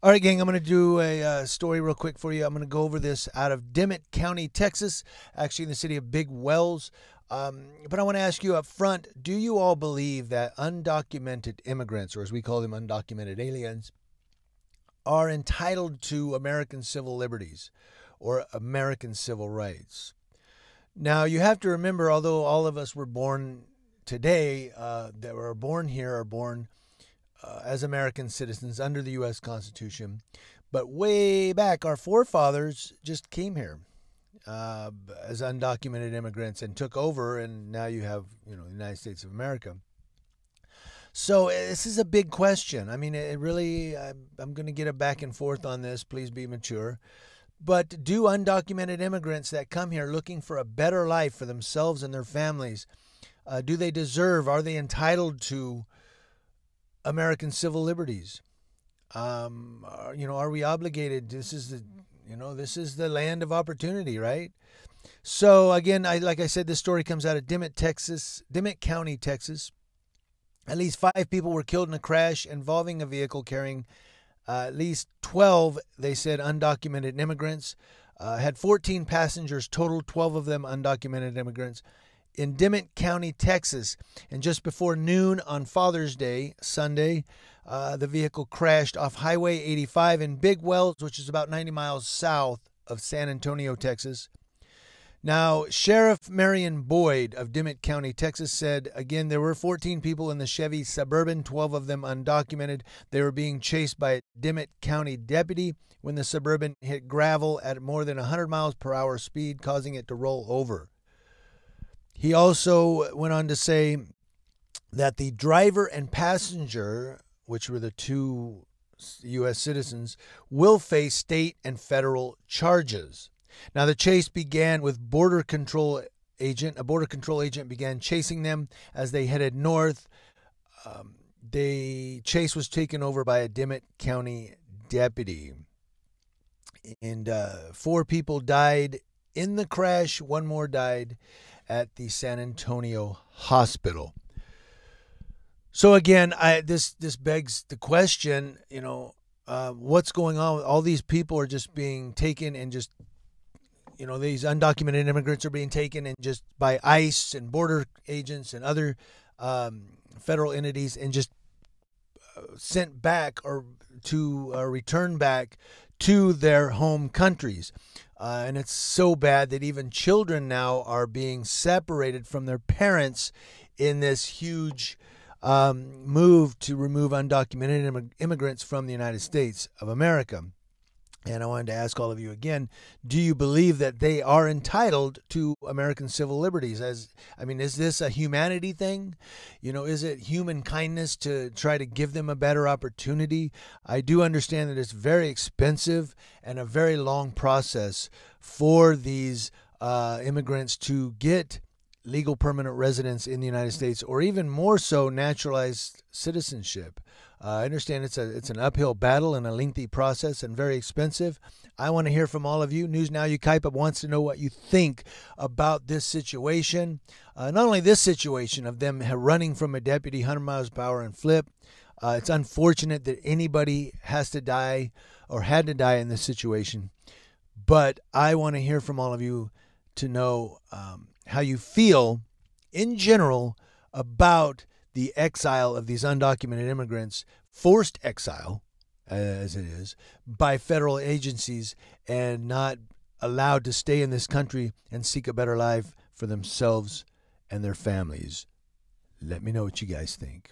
All right, gang, I'm going to do a story real quick for you. I'm going to go over this out of Dimmitt County, Texas, actually in the city of Big Wells. But I want to ask you up front, do you all believe that undocumented immigrants, or as we call them, undocumented aliens, are entitled to American civil liberties or American civil rights? Now, you have to remember, although all of us were born today, that were born here, are born as American citizens under the U.S. Constitution. But way back, our forefathers just came here as undocumented immigrants and took over, and now you have, the United States of America. So this is a big question. I mean, it really, I'm going to get a back and forth on this. Please be mature. But do undocumented immigrants that come here looking for a better life for themselves and their families, do they deserve, are they entitled to American civil liberties? Are we obligated? This is the land of opportunity, right? So again, like I said, this story comes out of Dimmitt County, Texas. At least 5 people were killed in a crash involving a vehicle carrying at least 12, they said, undocumented immigrants. Had 14 passengers total, 12 of them undocumented immigrants. In Dimmitt County, Texas, and just before noon on Father's Day, Sunday, the vehicle crashed off Highway 85 in Big Wells, which is about 90 miles south of San Antonio, Texas. Now, Sheriff Marion Boyd of Dimmitt County, Texas, said, again, there were 14 people in the Chevy Suburban, 12 of them undocumented. They were being chased by a Dimmitt County deputy when the Suburban hit gravel at more than 100 miles per hour speed, causing it to roll over. He also went on to say that the driver and passenger, which were the 2 U.S. citizens, will face state and federal charges. Now, the chase began with a border control agent began chasing them as they headed north. The chase was taken over by a Dimmitt County deputy. And 4 people died in the crash. 1 more died at the San Antonio hospital. So again, this begs the question, what's going on? All these people are just being taken and just, these undocumented immigrants are being taken and just by ICE and border agents and other federal entities and just sent back or to return back to their home countries. And it's so bad that even children now are being separated from their parents in this huge move to remove undocumented immigrants from the United States of America. And I wanted to ask all of you again, do you believe that they are entitled to American civil liberties? Is this a humanity thing? Is it human kindness to try to give them a better opportunity? I do understand that it's very expensive and a very long process for these immigrants to get legal permanent residence in the United States, or even more so, naturalized citizenship. I understand it's an uphill battle and a lengthy process and very expensive. I want to hear from all of you. News Now Ukaipa wants to know what you think about this situation. Not only this situation of them running from a deputy 100 miles per hour and flip. It's unfortunate that anybody has to die or had to die in this situation. But I want to hear from all of you to know how you feel in general about the exile of these undocumented immigrants, forced exile, as it is, by federal agencies and not allowed to stay in this country and seek a better life for themselves and their families. Let me know what you guys think.